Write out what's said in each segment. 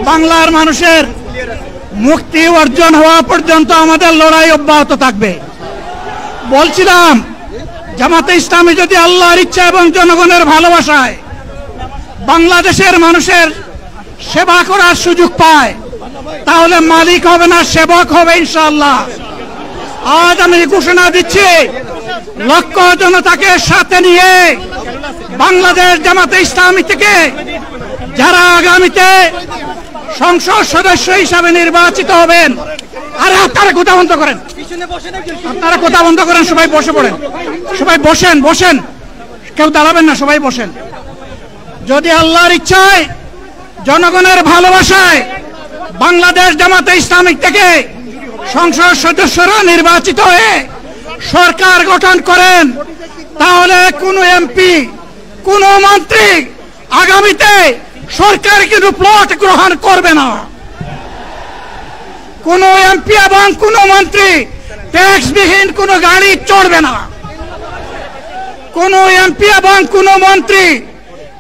বাংলার মানুষের মুক্তি অর্জন হওয়া পর্যন্ত আমাদের লড়াই অব্যাহত থাকবে। বলছিলাম, জামাতে ইসলামী যদি আল্লাহর ইচ্ছা এবং জনগণের ভালোবাসায় বাংলাদেশের মানুষের সেবা করার সুযোগ পায়, তাহলে মালিক হবে না, সেবক হবে ইনশাআল্লাহ। আজ আমি ঘোষণা দিচ্ছি, লক্ষ জনতাকে সাথে নিয়ে বাংলাদেশ জামাতে ইসলামী থেকে যারা আগামীতে সংসদ সদস্য হিসাবে নির্বাচিত হবেন, আরে আপনারা কথা বন্ধ করেন, আপনারা কথা বন্ধ করেন, সবাই বসে পড়েন, সবাই বসেন, বসেন, কেউ দাঁড়াবেন না, সবাই বসেন। যদি আল্লাহর ইচ্ছায় জনগণের ভালোবাসায় বাংলাদেশ জামাতে ইসলামী থেকে সংসদ সদস্যরা নির্বাচিত হয়ে সরকার গঠন করেন, তাহলে কোন এমপি, কোন মন্ত্রী আগামীতে সরকার কিন্তু প্লট গ্রহণ করবে না। কোন এমপি এবং কোন মন্ত্রী ট্যাক্সবিহীন কোন গাড়ি চড়বে না। কোন এমপি এবং কোন মন্ত্রী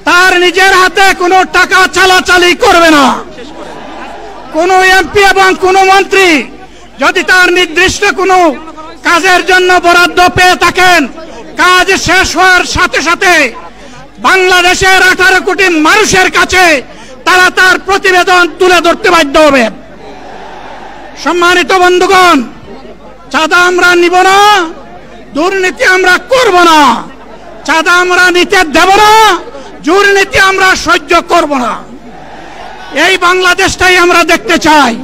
তার নিজের হাতে কোন টাকা চালাচালি করবে না। কোন এমপি এবং কোন মন্ত্রী যদি তার নির্দিষ্ট কোন কাজের জন্য বরাদ্দ পেয়ে থাকেন, কাজ শেষ হওয়ার সাথে সাথে বাংলাদেশের 18 কোটি মানুষের কাছে তারা তার প্রতিবেদন তুলে ধরতে বাধ্য হবে। সম্মানিত বন্ধুগণ, চাঁদা আমরা নিব না, দুর্নীতি আমরা করব না, চাঁদা আমরা নিতে দেব না, দুর্নীতি আমরা সহ্য করব না। এই বাংলাদেশটাই আমরা দেখতে চাই।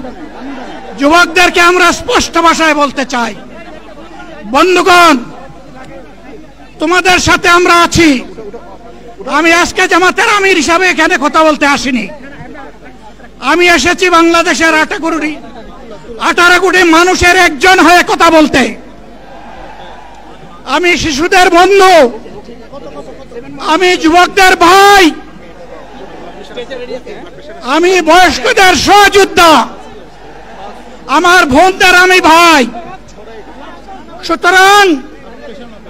যুবকদেরকে আমরা স্পষ্ট ভাষায় বলতে চাই, বন্ধুগণ, তোমাদের সাথে আমরা আছি। আমি আজকে জামাতের আমির হিসাবে এখানে কথা বলতে আসিনি। আমি এসেছি বাংলাদেশের 18 কোটি মানুষের একজন হয়ে কথা বলতে। আমি শিশুদের বন্ধু, আমি যুবকদের ভাই, আমি বয়স্কদের সহযোদ্ধা, আমার বোনদের আমি ভাই। সুতরাং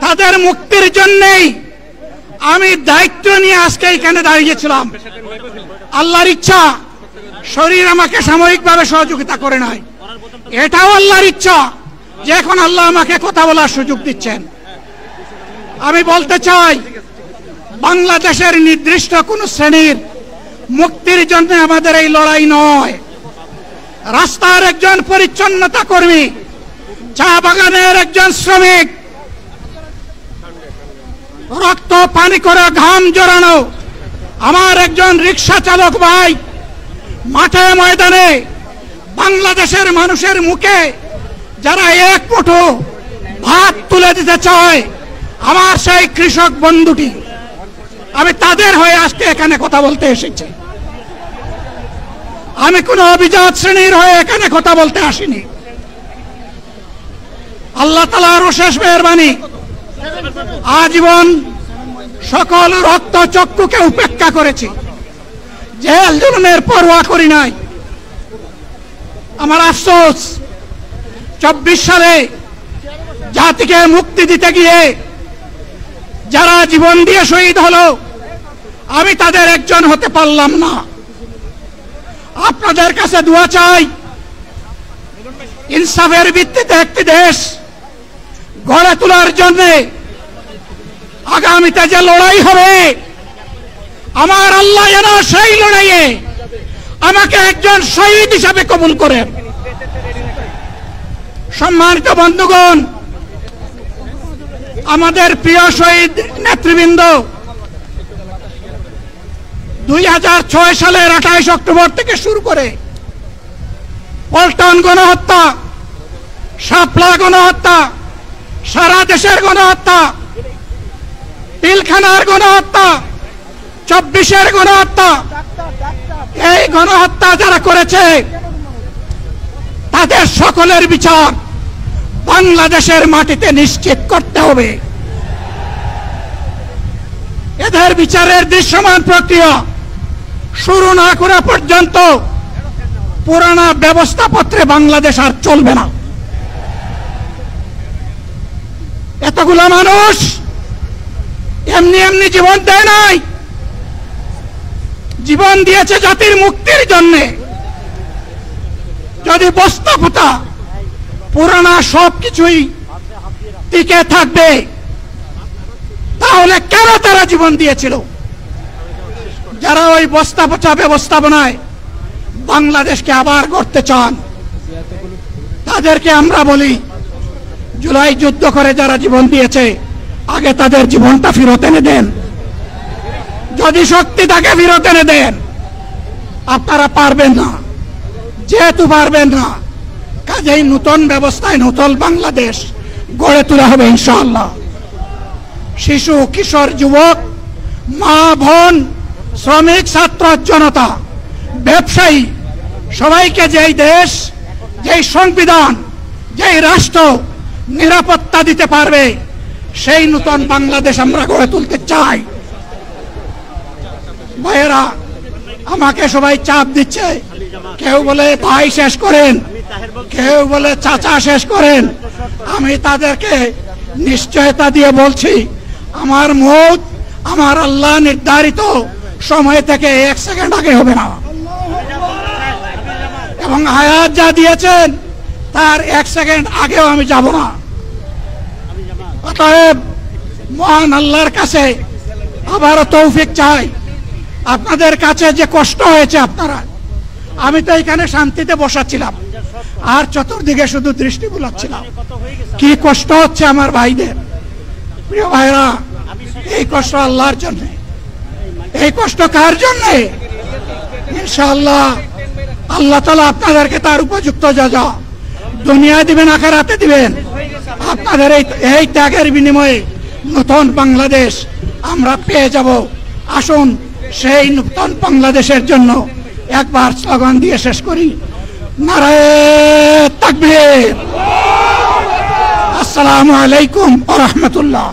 তাদের মুক্তির জন্যই আমি দায়িত্ব নিয়ে আজকে এখানে দাঁড়িয়েছিলাম। আল্লাহর ইচ্ছা, শরীর আমাকে সাময়িকভাবে সহযোগিতা করে নাই, এটাও আল্লাহর ইচ্ছা যে এখন আল্লাহ আমাকে কথা বলার সুযোগ দিচ্ছেন। আমি বলতে চাই, বাংলাদেশের নির্দিষ্ট কোন শ্রেণীর মুক্তির জন্য আমাদের এই লড়াই নয়। রাস্তার একজন পরিচ্ছন্নতা কর্মী, চা বাগানের একজন শ্রমিক, রক্ত পানি করে ঘাম জড়ানো আমার একজন রিক্সা চালক ভাই মাঠে ময়দানে বাংলাদেশের মানুষের মুখে যারা এক মুঠো ভাত তুলে দিতে চায়, আমার সেই কৃষক বন্ধুটি, আমি তাদের হয়ে আজকে এখানে কথা বলতে এসেছি। আমি কোন অভিজাত শ্রেণীর হয়ে এখানে কথা বলতে আসিনি। আল্লাহ তাআলার অশেষ মেহেরবানি, আজীবন সকল রক্ত চক্ষুকে উপেক্ষা করেছি, জেল জুলুমের পরোয়া করি নাই। আমার আফসোস, 24 সালে জাতিকে মুক্তি দিতে গিয়ে যারা জীবন দিয়ে শহীদ হলো, আমি তাদের একজন হতে পারলাম না। আপনাদের কাছে দোয়া চাই, ইনসাফের ভিত্তিতে একটি দেশ গড়ে তোলার জন্য আগামীতে যে লড়াই হবে, আমার আল্লাহ যেন সেই লড়াইয়ে আমাকে একজন শহীদ হিসাবে কবুল করেন। সম্মানিত বন্ধুগণ, আমাদের প্রিয় শহীদ নেতৃবৃন্দ 2006 সালের 28 অক্টোবর থেকে শুরু করে পল্টন গণহত্যা, শাপলা গণহত্যা, সারা দেশের গণহত্যা, পিলখানার গণহত্যা, 24-এর গণহত্যা, এই গণহত্যা যারা করেছে তাদের সকলের বিচার বাংলাদেশের মাটিতে নিশ্চিত করতে হবে। এদের বিচারের দৃশ্যমান প্রক্রিয়া শুরু না করা পর্যন্ত পুরানা ব্যবস্থাপত্রে বাংলাদেশ আর চলবে না। এতগুলো মানুষ এমনি এমনি জীবন দেয় নাই, জীবন দিয়েছে জাতির মুক্তির জন্য। যদি বস্তা পোতা পুরানা সবকিছুই টিকে থাকবে, তাহলে কেন তারা জীবন দিয়েছিল? যারা ওই বস্তা পচা ব্যবস্থাপনায় বাংলাদেশকে আবার গড়তে চান, তাদেরকে আমরা বলি, জুলাই যুদ্ধ করে যারা জীবন দিয়েছে, আগে তাদের জীবনটা ফেরত এনে দেন। যদি শক্তি তাকে ফেরত এনে দেন। আপনারা পারবেন না, যেহেতু পারবেন না, কাজেই নতুন ব্যবস্থায় নতুন বাংলাদেশ গড়ে তোলা হবে ইনশাআল্লাহ। শিশু, কিশোর, যুবক, মা, বোন, শ্রমিক, ছাত্র জনতা, ব্যবসায়ী, সবাইকে যেই দেশ, যেই সংবিধান, যেই রাষ্ট্র নিরাপত্তা দিতে পারবে, সেই নতুন বাংলাদেশ আমরা গড়ে তুলতে চাই। ভাইয়েরা, আমাকে সবাই চাপ দিচ্ছে, কেউ বলে ভাই শেষ করেন, কেউ বলে চাচা শেষ করেন। আমি তাদেরকে নিশ্চয়তা দিয়ে বলছি, আমার মৌত আমার আল্লাহ নির্ধারিত সময় থেকে 1 সেকেন্ড আগে হবে না, এবং হায়াত যা দিয়েছেন তার 1 সেকেন্ড আগেও আমি যাব না। অতএব মহান আল্লাহর কাছে আবারও তৌফিক চাই। আপনাদের কাছে যে কষ্ট হয়েছে, আপনারা, আমি তো এখানে শান্তিতে বসাচ্ছিলাম, আর চতুর্দিকে শুধু দৃষ্টি বুলাচ্ছিলাম। কি কষ্ট হচ্ছে আমার ভাইদের। প্রিয় ভাইরা, এই কষ্ট আল্লাহর জন্য। এই কষ্ট কার জন্য? ইনশাআল্লাহ আল্লাহ তাআলা আপনাদেরকে তার উপযুক্ত জাযা দুনিয়ায় দিবেন, আখিরাতে দিবেন। আপনাদের এই ত্যাগের বিনিময়ে নতুন বাংলাদেশ আমরা পেয়ে যাব। আসুন সেই নতুন বাংলাদেশের জন্য একবার স্লোগান দিয়ে শেষ করি, নারায়ে তাকবীর। আসসালামু আলাইকুম ওয়া রাহমাতুল্লাহ।